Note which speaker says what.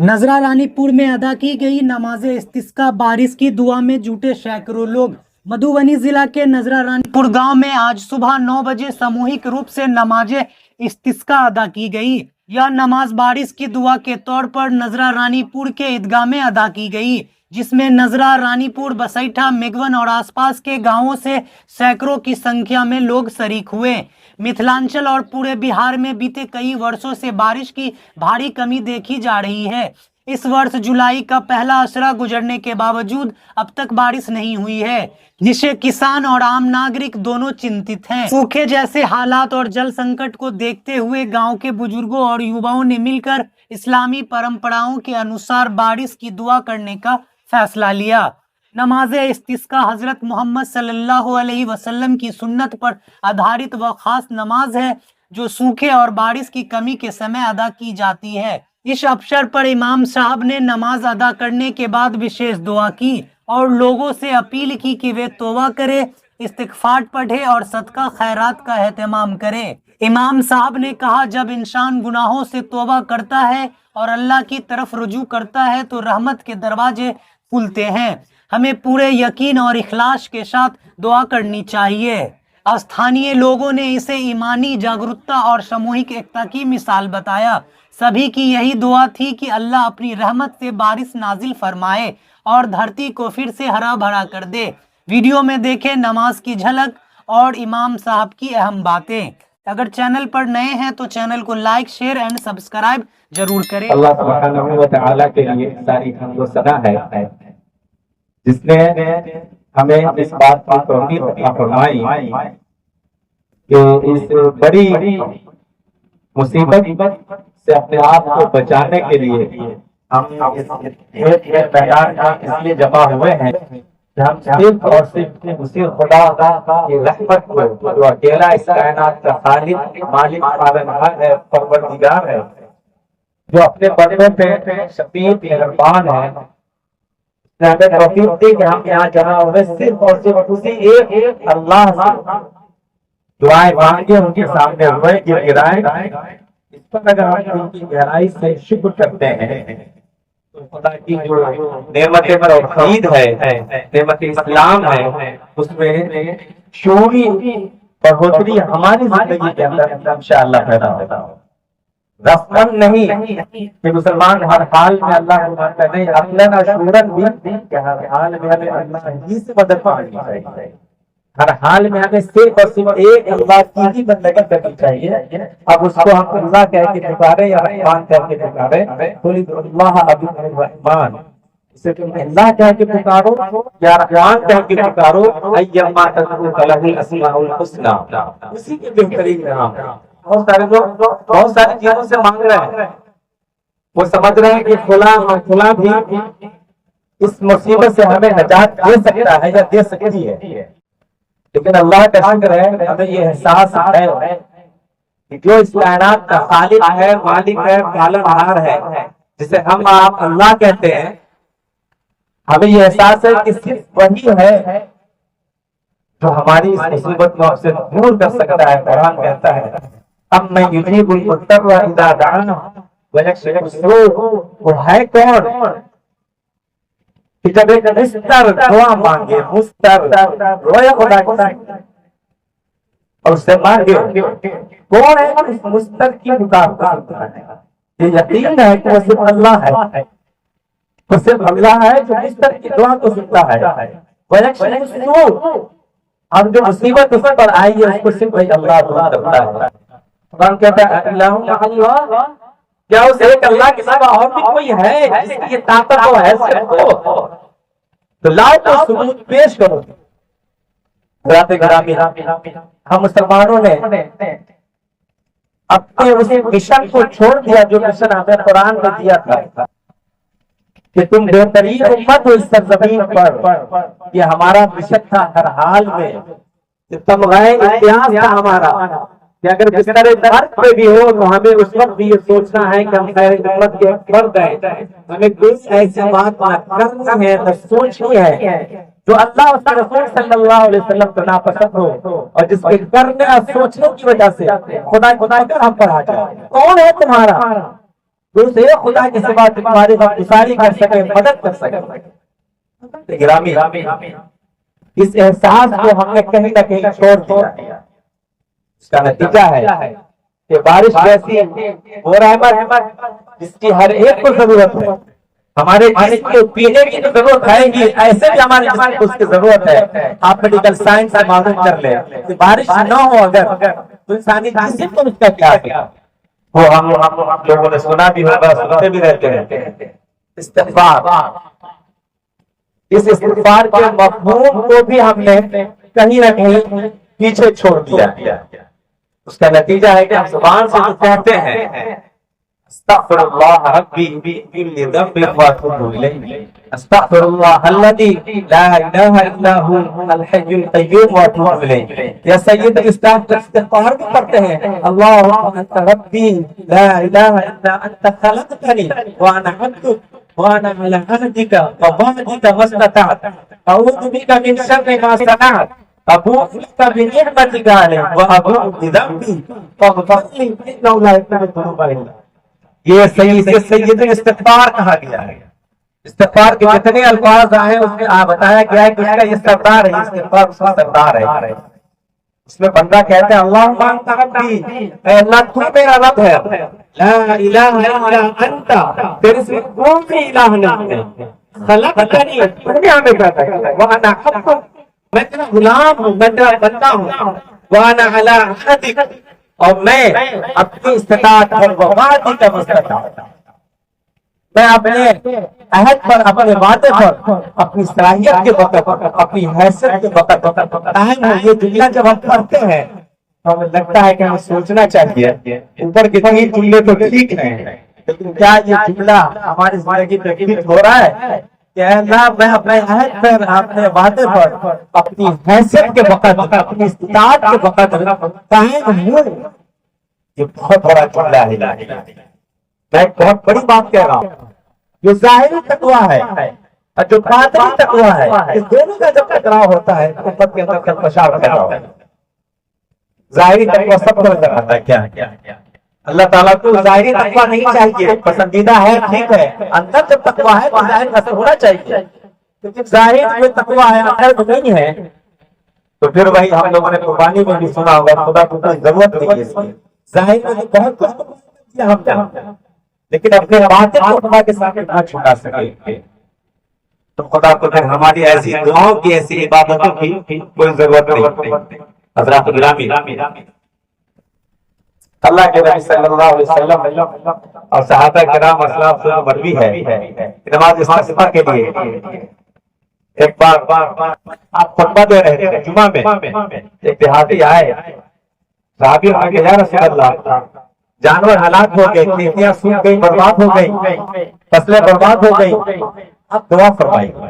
Speaker 1: नजरा रानीपुर में अदा की गई नमाज इस्तिस्का, बारिश की दुआ में जुटे सैकड़ों लोग। मधुबनी जिला के नजरा रानीपुर गांव में आज सुबह 9 बजे सामूहिक रूप से नमाज इस्तिस्का अदा की गई। यह नमाज बारिश की दुआ के तौर पर नजरा रानीपुर के ईदगाह में अदा की गई, जिसमें नजरा रानीपुर, बसैठा, मेघवन और आसपास के गांवों से सैकड़ों की संख्या में लोग शरीक हुए। मिथिलांचल और पूरे बिहार में बीते कई वर्षों से बारिश की भारी कमी देखी जा रही है। इस वर्ष जुलाई का पहला असरा गुजरने के बावजूद अब तक बारिश नहीं हुई है, जिससे किसान और आम नागरिक दोनों चिंतित हैं। सूखे जैसे हालात और जल संकट को देखते हुए गांव के बुजुर्गों और युवाओं ने मिलकर इस्लामी परंपराओं के अनुसार बारिश की दुआ करने का फैसला लिया। नमाज इस्तिस्का हजरत मोहम्मद सल्लल्लाहु अलैहि वसल्लम की सुन्नत पर आधारित व खास नमाज है, जो सूखे और बारिश की कमी के समय अदा की जाती है। इस अवसर पर इमाम साहब ने नमाज अदा करने के बाद विशेष दुआ की और लोगों से अपील की कि वे तौबा करें, इस्तिग़फ़ार पढ़े और सदका खैरात का एहतमाम करें। इमाम साहब ने कहा, जब इंसान गुनाहों से तौबा करता है और अल्लाह की तरफ रुजू करता है तो रहमत के दरवाजे खुलते हैं। हमें पूरे यकीन और इखलास के साथ दुआ करनी चाहिए। स्थानीय लोगों ने इसे ईमानी जागरूकता और सामूहिक एकता की मिसाल बताया। सभी की यही दुआ थी कि अल्लाह अपनी रहमत से बारिश नाजिल फरमाए और धरती को फिर से हरा भरा कर दे। वीडियो में देखें नमाज की झलक और इमाम साहब की अहम बातें। अगर चैनल पर नए हैं तो चैनल को लाइक, शेयर एंड सब्सक्राइब जरूर करें।
Speaker 2: अल्लाह सुब्हानहू व तआला के लिए सारी हम्द व सना है, जिसने हमें इस बात की तौफीक अता फरमाई कि इस बड़ी मुसीबत से अपने आप को बचाने के लिए हम इस मैदान में इसलिए जमा हुए हैं कि हम सिर्फ और सिर्फ उसी खुदा की रहमत को, जो अकेला इस कायनात का खालिक, मालिक, पालनहार है, परवरदिगार है, जो अपने बंदों पे शफीक मेहरबान है, हमें तौफीक दी कि हम यहाँ जमा हुए सिर्फ और सिर्फ उसी एक अल्लाह से दुआएं मांगे, उनके सामने हुए गिराए। इस पर अगर हम उनकी गहराई से शुक्र करते हैं तो खुदा की जो नेमत तौहीद है, नेमत इस्लाम है, उसमें शूरी बढ़ोतरी हमारी जिंदगी के अंदर इंशाअल्लाह पैदा होगा। रस्मन नहीं कि मुसलमान हर हाल में अल्लाह को मानता नहीं, अक्लन और शूरन भी हर हाल में हमें अल्लाह ही से मदद मांगनी चाहिए। हर हाल में हमें सिर्फ और सिर्फ एक अल्लाह की ही बंदगी करनी चाहिए। अब उसको हम अल्लाह कह के पुकारे या रहमान कह के पुकारे, अल्लाह रहमान, इसे तुम अल्लाह कह के पुकारो या रहमान कह के पुकारो, अय्यमा तदउ फलहुल अस्माउल हुस्ना, उसी के बेहतरीन नाम है। बहुत सारे लोग बहुत सारी चीजों से मांग रहे हैं, वो समझ रहे हैं कि फुला भी इस मुसीबत से हमें नजात दे सकता है या दे सकती है, लेकिन अल्लाह का शुक्र है हमें ये एहसास है कि जो इस कायनात का खालिक है, मालिक है, पालनहार है, जिसे हम आप अल्लाह कहते हैं, हमें ये एहसास है कि सिर्फ वही है जो हमारी इस मुसीबत को आपसे दूर कर सकता है। कुरान कहता है, अब मैं युजीबुल मुत्तर्रा इज़ा दअा व यक्शिफु सू, वो है कौन कि जब एक मुस्तर दुआ मांगे, मुस्तर रोए खुदा और उससे मांगे, कौन है इस मुस्तर की पुकार करता है? ये यकीन है कि वो सिर्फ अल्लाह है, वो सिर्फ अल्लाह है जो मुस्तर की दुआ को सुनता है। व यक्शिफु सू, हम जो मुसीबत उस पर आई है उसको सिर्फ वही अल्लाह दूर करता है। कुरान कहता है, अल्लाह, क्या उस एक अल्लाह के सिवा और भी कोई है जिसकी ये ताकत हो, हैसियत हो? तो लाओ तो सबूत पेश करो। हज़रात गिरामी, हम मुसलमानों ने अपने उस मिशन को छोड़ दिया जो मिशन हमें कुरान में दिया था कि तुम बेहतरीन उम्मत हो इस सरजमीन पर। ये हमारा मिशन था हर हाल में, तमग़े इम्तियाज़ था हमारा कि अगर बिस्तर दर्द पे भी हो तो हमें उस वक्त भी ये सोचना है कि हम खैर उम्मत के फर्द हैं, हमें कुछ ऐसी बात करनी है, तो सोचनी है जो अल्लाह उसके रसूल सल्लल्लाहु अलैहि वसल्लम को नापसंद हो और जिसके करने और सोचने की वजह से खुदा हम पर आ जाए। कौन है तुम्हारा دوسرے خدا کے سوا تمہاری گزاری کر سکے، مدد کر سکے۔ گرامی، اس احساس کو ہم نے کہیں نہ کہیں چھوڑ دیا۔ اس کا نتیجہ ہے کہ بارش جیسی وہ رحمت جس کی ہر ایک کو ضرورت ہے، ہمارے جسم کو پینے کی تو ضرورت ہے گی، ایسے بھی ہمارے جسم کو اس کی ضرورت ہے۔ آپ میڈیکل سائنس سے معلوم کر لیں کہ بارش نہ ہو اگر تو انسانی جسم کو اس کا کیا ہے۔ وہ ہم لوگوں نے سنا بھی ہوگا، سنتے بھی رہتے ہیں، استغفار۔ اس استغفار کے مفہوم کو بھی ہم نے کہیں نہ کہیں پیچھے چھوڑ دیا۔ اس کا نتیجہ ہے کہ ہم زبان سے جو کہتے ہیں استغفر اللہ ربی من کل ذنب واتوب الیہ، استغفر اللہ الذی لا الہ الا هو الحی القیوم واتوب الیہ، یا سید استغفار بھی کرتے ہیں، اللہم انت ربی لا الہ الا انت خلقتنی وانا عبدک وانا علی عہدک ووعدک ما استطعت اعوذ بک من شر ما صنعت ابوء لک بنعمتک علی وابوء بذنبی فاغفر لی انہ لا یغفر الذنوب الا انت۔ یہ سید استغفار کہا گیا ہے۔ استغفار کے جتنے الفاظ آئے اس میں بتایا گیا ہے کہ اس کا یہ سردار ہے، استغفار اس کا سردار ہے۔ اس میں بندہ کہتے ہیں اللہم انت ربی، اے اللہ تو میرا رب ہے، لا الہ الا انت، تیرے سے کوئی بھی الہ نہیں ہے، خلقتنی، تو نے ہمیں پیدا کیا، وانا عبدک، میں تیرا غلام ہوں، میں تیرا بندہ ہوں، وانا علی عہدک، اور میں اپنی استطاعت اور وفادی کا مستطاعت، میں اپنے عہد پر، اپنے وعدے پر، اپنی صلاحیت کے وقت، اپنی حیثیت کے وقت قائم ہوں۔ یہ جملہ جب ہم پڑھتے ہیں تو ہمیں لگتا ہے کہ ہمیں سوچنا چاہیے، اوپر کے تین جملے تو ٹھیک ہیں لیکن کیا یہ جملہ ہماری زندگی میں فٹ ہو رہا ہے کہ اے اللہ میں اپنے عہد پر، اپنے وعدے پر، اپنی حیثیت کے وقت، اپنی استطاعت کے وقت قائم ہوں۔ یہ بہت بڑا جملہ ہے، میں ایک بہت بڑی بات کہہ رہا ہوں۔ جو ظاہری تقویٰ ہے اور جو باطنی تقویٰ ہے، اس دونوں کا جب ٹکراؤ ہوتا ہے تو امت کے اندر کشمکش پیدا ہوتا ہے۔ ظاہری تقویٰ سب کو نظر آتا ہے، کیا اللہ تعالیٰ کو ظاہری تقویٰ نہیں چاہیے، پسندیدہ ہے، ٹھیک ہے، اندر جب تقویٰ ہے تو ظاہر اثر ہونا چاہیے، لیکن ظاہر میں تقویٰ ہے اندر نہیں ہے تو پھر وہی ہم لوگوں نے قربانی میں بھی سنا ہوگا، خدا کو کوئی ضرورت نہیں ہے اس کی۔ ظاہر میں بہت کچھ کیا ہم جانتے ہیں لیکن اپنے باطن کو خدا کے سامنے نہ چھپا سکے تو خدا کو پھر ہماری ایسی دعاؤں کی، ایسی عبادتوں کی کوئی ضرورت نہیں۔ حضرات گرامی، اللہ کے نبی صلی اللہ علیہ وسلم اور صحابہ کرام اسلاف سے مروی ہے نماز استسقاء کے لیے ایک بار آپ خطبہ دے رہے تھے جمعہ میں، ایک دیہاتی آئے، صحابی نے کہا یا رسول اللہ جانور ہلاک ہو گئے، کھیتیاں سوکھ گئی، برباد ہو گئی، فصلیں برباد ہو گئی، آپ دعا فرمائیے۔